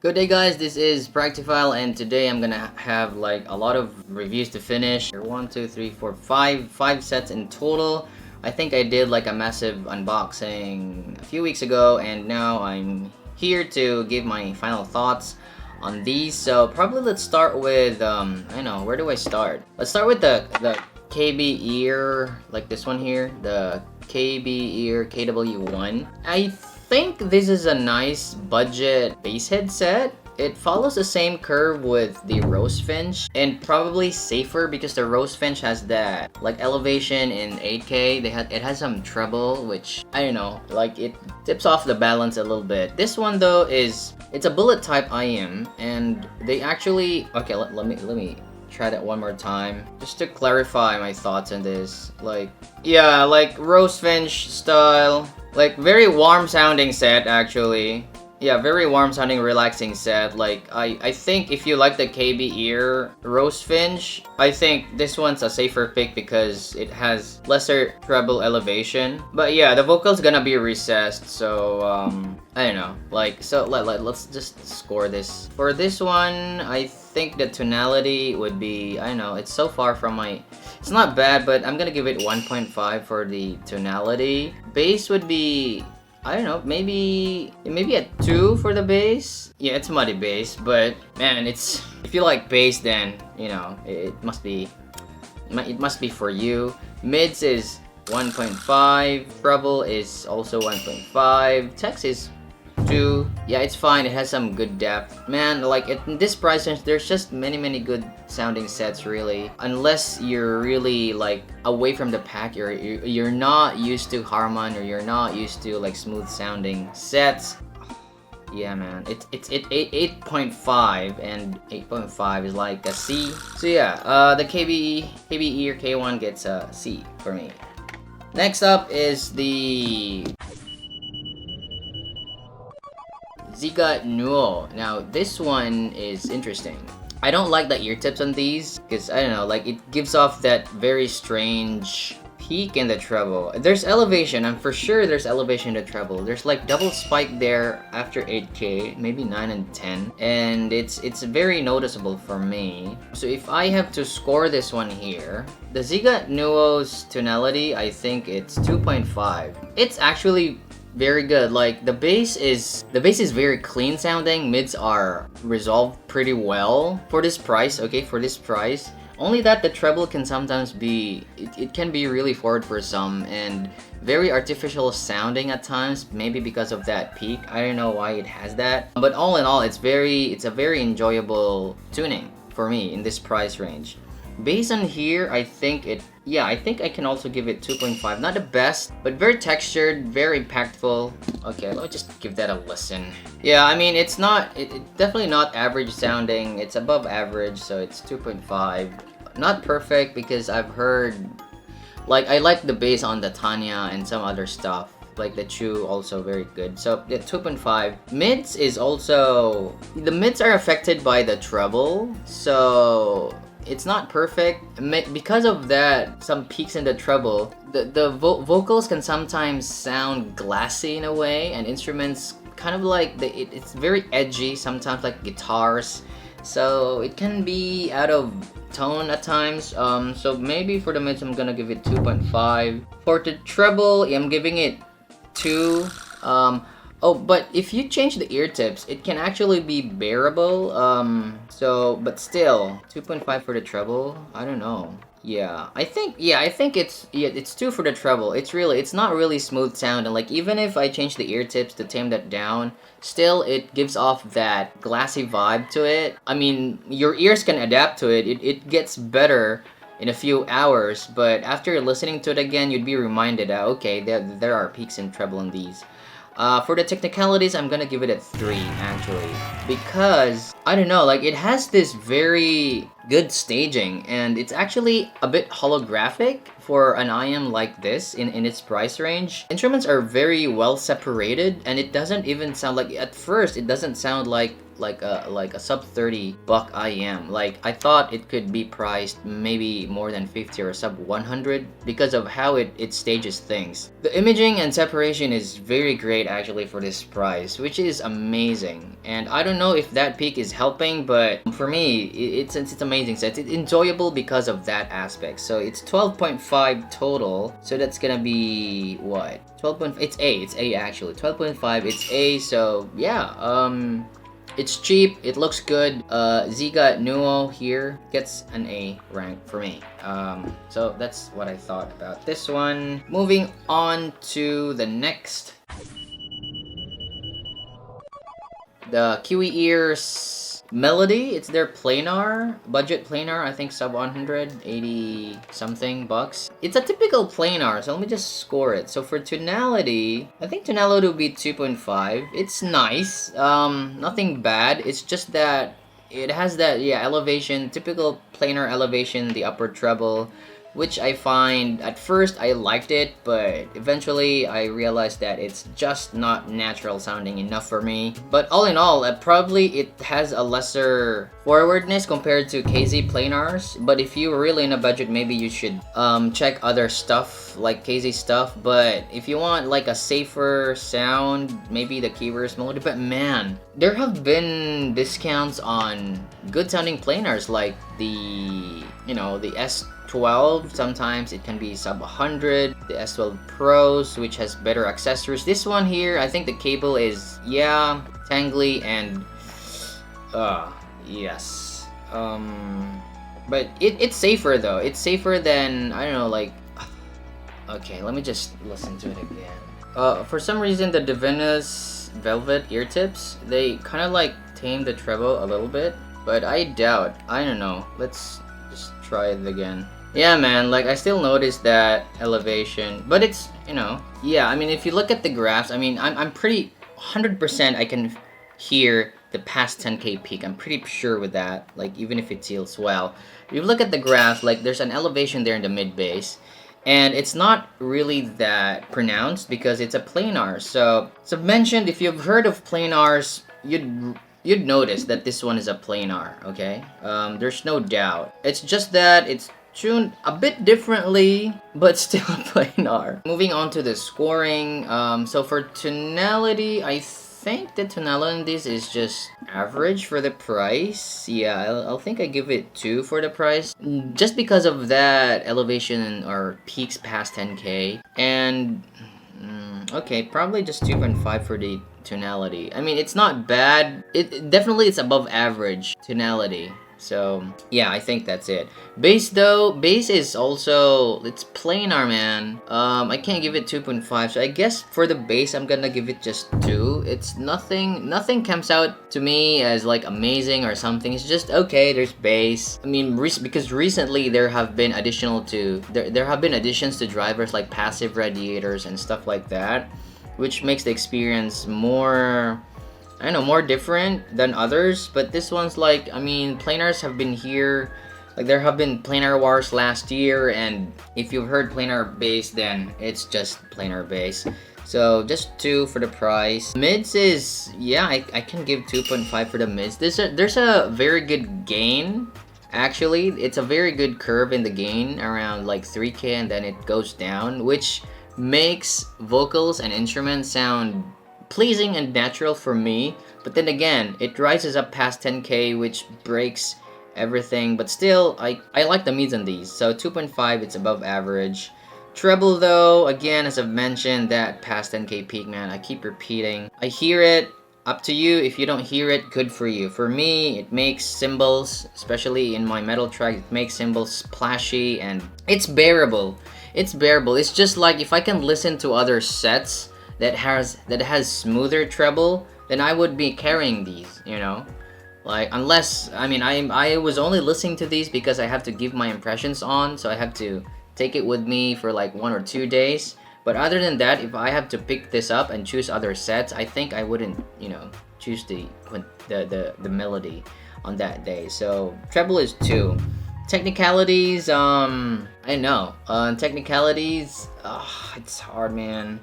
Good day guys, this is Practiphile and today I'm gonna have like a lot of reviews to finish. 1, 2, 3, 4, 5 sets in total. I think I did like a massive unboxing a few weeks ago and now I'm here to give my final thoughts on these. So probably let's start with, I know, where do I start? Let's start with the KBear, like this one here, the KBear KW1. I think this is a nice budget base headset. It follows the same curve with the Rosefinch and probably safer because the Rosefinch has that like elevation in 8K. It has some treble, which I don't know, like it tips off the balance a little bit. This one though it's a bullet type IM and they actually let me try that one more time just to clarify my thoughts on this. Like, yeah, like Rosefinch style, like very warm sounding set actually. Yeah, very warm sounding, relaxing set. Like I think if you like the KBear Rosefinch, I think this one's a safer pick because it has lesser treble elevation. But yeah, the vocal's gonna be recessed, so I don't know. Like, so let's just score this. For this one, I think the tonality would be, I don't know, it's so far from my, it's not bad, but I'm gonna give it 1.5 for the tonality. Bass would be, I don't know, maybe a 2 for the bass. Yeah, it's muddy bass, but man, it's, if you like bass, then you know it must be for you. Mids is 1.5, treble is also 1.5, text is 2. Yeah, it's fine. It has some good depth. Man, like in this price range, there's just many good sounding sets really. Unless you're really like away from the pack, you're not used to Harman or you're not used to like smooth sounding sets. Yeah, man, it's 8.5 and 8.5 is like a C. So yeah, the KBear K1 gets a C for me. Next up is the Ziigat Nuo. Now this one is interesting. I don't like the ear tips on these because I don't know, like it gives off that very strange peak in the treble. There's elevation, I'm for sure there's elevation in the treble. There's like double spike there after 8K, maybe 9 and 10, and it's very noticeable for me. So if I have to score this one here, the Ziigat Nuo's tonality, I think it's 2.5. It's actually very good. Like the bass is very clean sounding. Mids are resolved pretty well for this price. Okay, for this price. Only that the treble can sometimes be it can be really forward for some and very artificial sounding at times. Maybe because of that peak. I don't know why it has that. But all in all, it's a very enjoyable tuning for me in this price range. Based on here, I think I can also give it 2.5. Not the best, but very textured, very impactful. Okay, let me just give that a listen. Yeah, I mean, it's definitely not average sounding. It's above average, so it's 2.5. Not perfect because I've heard, like, I like the bass on the Tanya and some other stuff. Like the Chew, also very good. So yeah, 2.5. Mids is also, the mids are affected by the treble, so it's not perfect. Because of that, some peaks in the treble, the vocals can sometimes sound glassy in a way, and instruments kind of like it's very edgy sometimes, like guitars, so it can be out of tone at times. So maybe for the mids I'm gonna give it 2.5. For the treble, I'm giving it 2. Oh, but if you change the ear tips, it can actually be bearable. But still, 2.5 for the treble. I don't know. Yeah, I think it's 2 for the treble. It's not really smooth sound, and like even if I change the ear tips to tame that down, still it gives off that glassy vibe to it. I mean, your ears can adapt to it. It gets better in a few hours, but after listening to it again, you'd be reminded that okay, there are peaks in treble in these. For the technicalities, I'm gonna give it a 3 actually, because I don't know, like it has this very good staging, and it's actually a bit holographic for an IM like this in its price range. Instruments are very well separated, and it doesn't even sound like, at first it doesn't sound like a sub 30 buck IM. Like, I thought it could be priced maybe more than 50 or sub 100 because of how it stages things. The imaging and separation is very great actually for this price, which is amazing. And I don't know if that peak is helping, but for me, it's amazing. So it's enjoyable because of that aspect. So it's 12.5 total. So that's gonna be what? 12. It's A actually. 12.5. It's A. So yeah. It's cheap, it looks good. Ziigat Nuo here gets an A rank for me. So that's what I thought about this one. Moving on to the next. The KiwiEars Melody. It's their planar, budget planar, I think sub 180 something bucks. It's a typical planar, so let me just score it. So for tonality, I think tonality will be 2.5. It's nice, nothing bad. It's just that it has that, yeah, elevation, typical planar elevation, the upper treble, which I find, at first I liked it, but eventually I realized that it's just not natural sounding enough for me. But all in all, probably it has a lesser forwardness compared to KZ planars. But if you're really in a budget, maybe you should check other stuff like KZ stuff. But if you want like a safer sound, maybe the KiwiEars Melody. But man, there have been discounts on good sounding planars like the, the S12, sometimes it can be sub 100, the S12 Pros, which has better accessories. This one here, I think the cable is, yeah, tangly and yes, but it's safer though. It's safer than, I don't know, like, okay, let me just listen to it again. For some reason the Divinas Velvet ear tips, they kind of like tame the treble a little bit, but I doubt, I don't know. Let's just try it again. Yeah, man, like I still notice that elevation, but it's, yeah, I mean, if you look at the graphs, I mean, I'm pretty 100% I can hear the past 10k peak. I'm pretty sure with that, like even if it feels well. If you look at the graph, like there's an elevation there in the mid bass, and it's not really that pronounced because it's a planar. So I've mentioned, if you've heard of planars, you'd notice that this one is a planar, okay? There's no doubt. It's just that it's tuned a bit differently, but still a planar. Moving on to the scoring. So for tonality, I think the tonality in this is just average for the price. Yeah, I'll think I give it 2 for the price, just because of that elevation or peaks past 10k. And okay, probably just 2.5 for the tonality. I mean, it's not bad. It definitely is above average tonality. So yeah, I think that's it. Bass though, bass is also, it's planar, man. I can't give it 2.5, so I guess for the bass I'm gonna give it just 2. It's nothing comes out to me as like amazing or something. It's just okay, there's bass. I mean, because recently there have been additions to drivers like passive radiators and stuff like that, which makes the experience more, I don't know, more different than others. But this one's like, I mean, planars have been here. Like, there have been planar wars last year, and if you've heard planar bass, then it's just planar bass. So just 2 for the price. Mids is, yeah, I can give 2.5 for the mids. There's a very good gain. Actually, it's a very good curve in the gain around like 3k, and then it goes down, which makes vocals and instruments sound pleasing and natural for me. But then again, it rises up past 10k, which breaks everything. But still, I like the mids on these. So 2.5, it's above average. Treble though, again, as I've mentioned, that past 10k peak, man, I keep repeating. I hear it. Up to you. If you don't hear it, good for you. For me, it makes cymbals, especially in my metal track, it makes cymbals splashy, and it's bearable. It's bearable. It's just like, if I can listen to other sets that has smoother treble, then I would be carrying these, like, unless, I mean, I was only listening to these because I have to give my impressions on, so I have to take it with me for like 1 or 2 days. But other than that, if I have to pick this up and choose other sets, I think I wouldn't, choose the melody on that day. So treble is 2. Technicalities, I know. Technicalities, it's hard, man.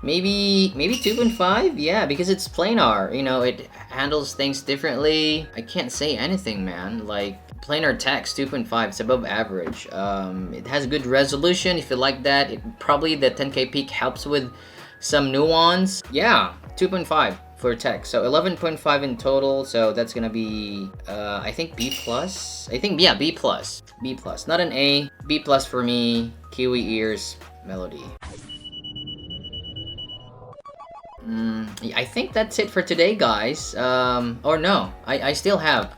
Maybe 2.5? Yeah, because it's planar. You know, it handles things differently. I can't say anything, man. Like, planar text 2.5, it's above average. It has good resolution. If you like that, probably the 10K peak helps with some nuance. Yeah, 2.5 for text. So 11.5 in total. So that's gonna be I think B plus. I think, yeah, B plus. B plus. Not an A. B plus for me. KiwiEars melody. I think that's it for today, guys. Or no, I still have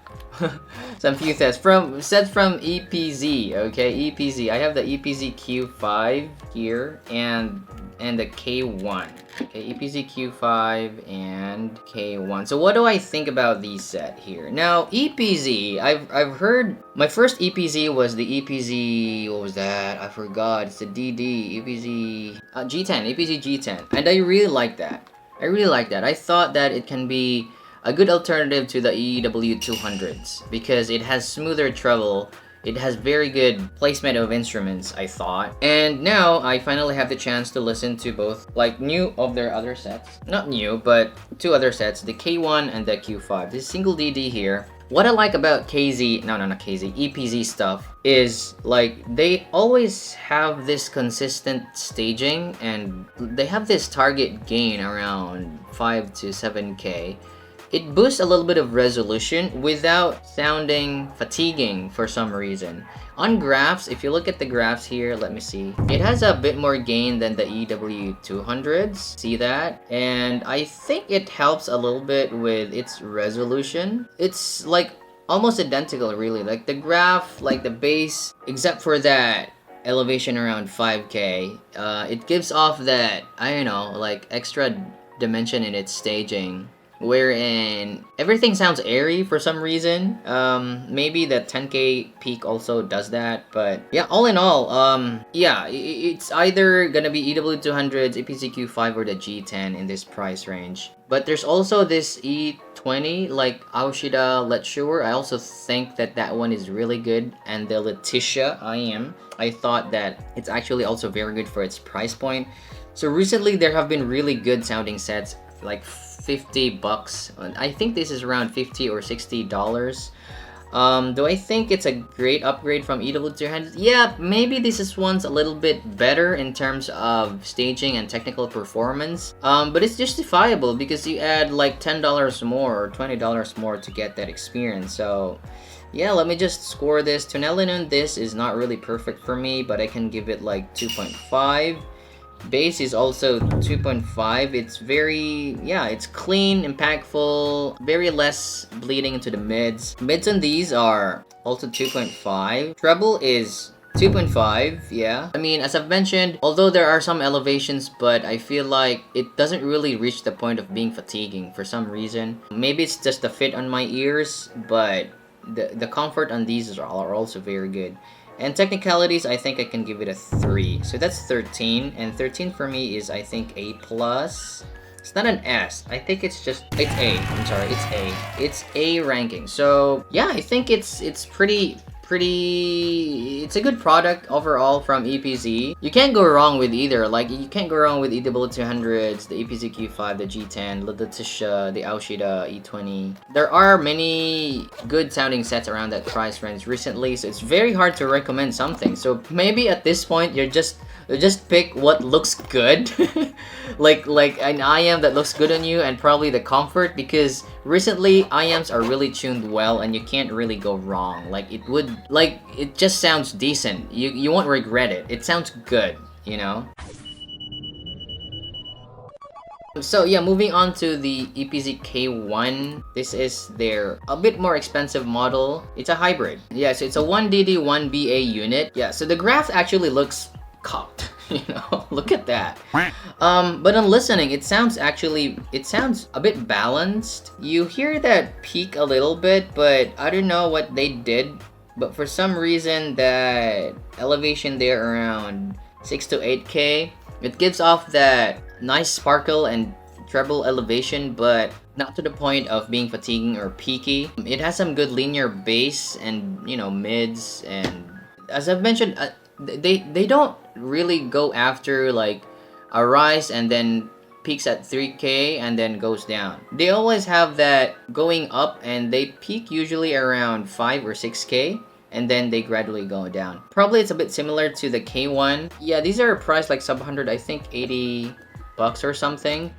some few tests from EPZ. Okay, EPZ. I have the EPZ Q5 here and the K1. Okay, EPZ Q5 and K1. So what do I think about these set here? Now EPZ, I've heard my first EPZ was the EPZ. What was that? I forgot. It's the DD EPZ G10 EPZ G10, and I really like that. I thought that it can be a good alternative to the EW200s because it has smoother treble. It has very good placement of instruments, I thought. And now I finally have the chance to listen to both, like, new of their other sets. Not new, but 2 other sets, the K1 and the Q5. This single DD here. What I like about EPZ stuff is, like, they always have this consistent staging and they have this target gain around 5 to 7K. It boosts a little bit of resolution without sounding fatiguing for some reason. On graphs, if you look at the graphs here, let me see. It has a bit more gain than the EW200s. See that? And I think it helps a little bit with its resolution. It's like almost identical, really. Like the graph, like the bass, except for that elevation around 5K, it gives off that, I don't know, like extra dimension in its staging, wherein everything sounds airy for some reason. Maybe the 10K peak also does that, but yeah, all in all, yeah, it's either gonna be EW200s, EPZ-Q5, or the G10 in this price range. But there's also this E20, like Aoshida Let's Sure. I also think that one is really good, and the Letitia I thought that it's actually also very good for its price point. So recently there have been really good sounding sets, like $50. I think this is around $50 or $60. Do I think it's a great upgrade from EW200? Yeah, maybe this one's a little bit better in terms of staging and technical performance. But it's justifiable because you add like $10 more or $20 more to get that experience. So yeah, let me just score this. Tonality on this is not really perfect for me, but I can give it like 2.5. Bass is also 2.5. It's very, yeah, it's clean, impactful, very less bleeding into the mids. Mids on these are also 2.5. Treble is 2.5, yeah. I mean, as I've mentioned, although there are some elevations, but I feel like it doesn't really reach the point of being fatiguing for some reason. Maybe it's just the fit on my ears, but the comfort on these are also very good. And technicalities, I think I can give it a 3. So that's 13. And 13 for me is, I think, A+. It's not an S. I think it's just... It's A. I'm sorry. It's A. It's A ranking. So, yeah, I think it's pretty... It's a good product overall from EPZ. You can't go wrong with either. Like, you can't go wrong with EW200s, the EPZ Q5, the G10, the Letitia, the Aoshida E20. There are many good sounding sets around that price range recently, so it's very hard to recommend something. So maybe at this point you just pick what looks good. like an IM that looks good on you, and probably the comfort, because recently IMs are really tuned well and you can't really go wrong. Like it just sounds decent. You won't regret it. It sounds good, you know? So yeah, moving on to the EPZ K1. This is their a bit more expensive model. It's a hybrid. Yeah, so it's a 1DD 1BA unit. Yeah, so the graph actually looks cocked. You know, look at that. But on listening, it sounds a bit balanced. You hear that peak a little bit, but I don't know what they did. But for some reason, that elevation there around 6 to 8K, it gives off that nice sparkle and treble elevation, but not to the point of being fatiguing or peaky. It has some good linear bass and, you know, mids, and as I've mentioned, they don't really go after like a rise and then peaks at 3K and then goes down. They always have that going up, and they peak usually around 5 or 6K. And then they gradually go down. Probably it's a bit similar to the K1. Yeah, these are priced like sub 100, I think 80 bucks or something.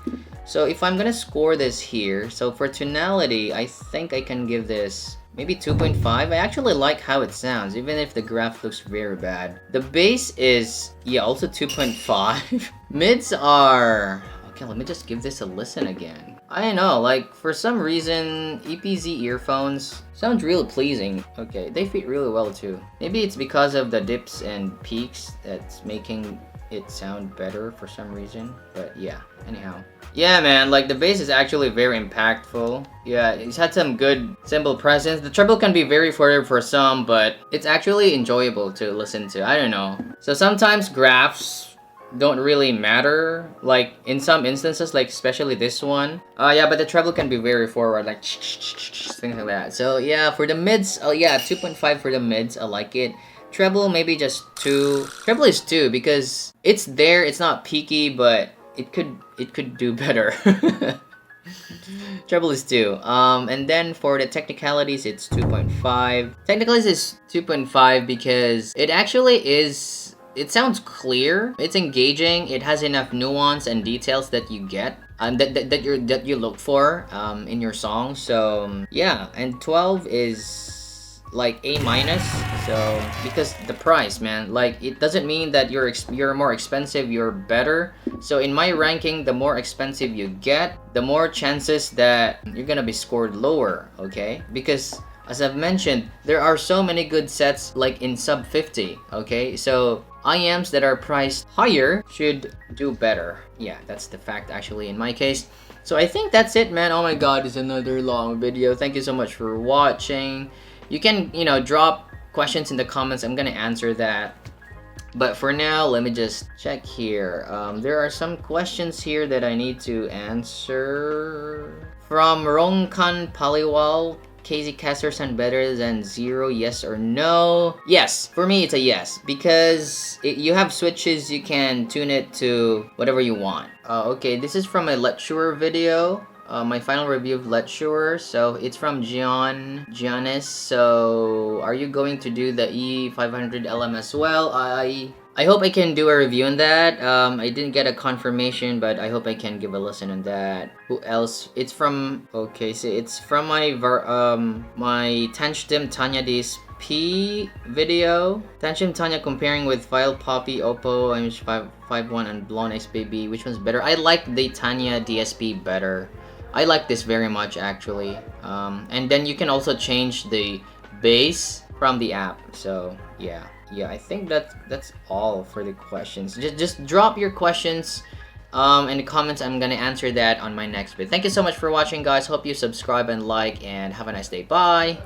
So if I'm gonna score this here, so for tonality, I think I can give this maybe 2.5. I actually like how it sounds, even if the graph looks very bad. The bass is, yeah, also 2.5. Mids are... Okay, let me just give this a listen again. I don't know, like, for some reason, EPZ earphones sounds really pleasing. Okay, they fit really well too. Maybe it's because of the dips and peaks that's making it sound better for some reason. But yeah, anyhow. Yeah, man, like, the bass is actually very impactful. Yeah, it's had some good cymbal presence. The treble can be very further for some, but it's actually enjoyable to listen to. I don't know. So sometimes graphs don't really matter, like in some instances, like especially this one. Yeah, but the treble can be very forward, like things like that. So yeah, for the mids, oh yeah, 2.5 for the mids. I like it. Treble maybe just 2. Treble is 2 because it's there. It's not peaky, but it could do better. Treble is 2. And then for the technicalities, it's 2.5. Technicalities is 2.5 because it actually is. It sounds clear, it's engaging, it has enough nuance and details that you get, that you look for in your song. So yeah, and 12 is like A minus. So because the price, man, like it doesn't mean that you're more expensive, you're better. So in my ranking, the more expensive you get, the more chances that you're gonna be scored lower. Okay, because as I've mentioned, there are so many good sets like in sub 50. Okay, so IMs that are priced higher should do better. Yeah, that's the fact actually in my case. So I think that's it, man. Oh my god, it's another long video. Thank you so much for watching. You can, you know, drop questions in the comments. I'm gonna answer that. But for now, let me just check here. There are some questions here that I need to answer. From Rongkan Paliwal, KZ casters sound better than 0, yes or no? Yes, for me it's a yes, because you have switches, you can tune it to whatever you want. Okay, this is from a Let's Sure video, my final review of Let's Sure. So it's from Giannis. So are you going to do the E500 LM as well? I hope I can do a review on that. I didn't get a confirmation, but I hope I can give a listen on that. Who else? It's from, okay, so it's from my Tanshtim Tanya DSP video. Tanshtim Tanya comparing with File Poppy, Oppo MH551 and Blonde X Baby. Which one's better? I like the Tanya DSP better. I like this very much actually. And then you can also change the bass from the app. So yeah. Yeah, I think that's all for the questions. Just drop your questions in the comments. I'm gonna answer that on my next video. Thank you so much for watching, guys. Hope you subscribe and like, and have a nice day. Bye.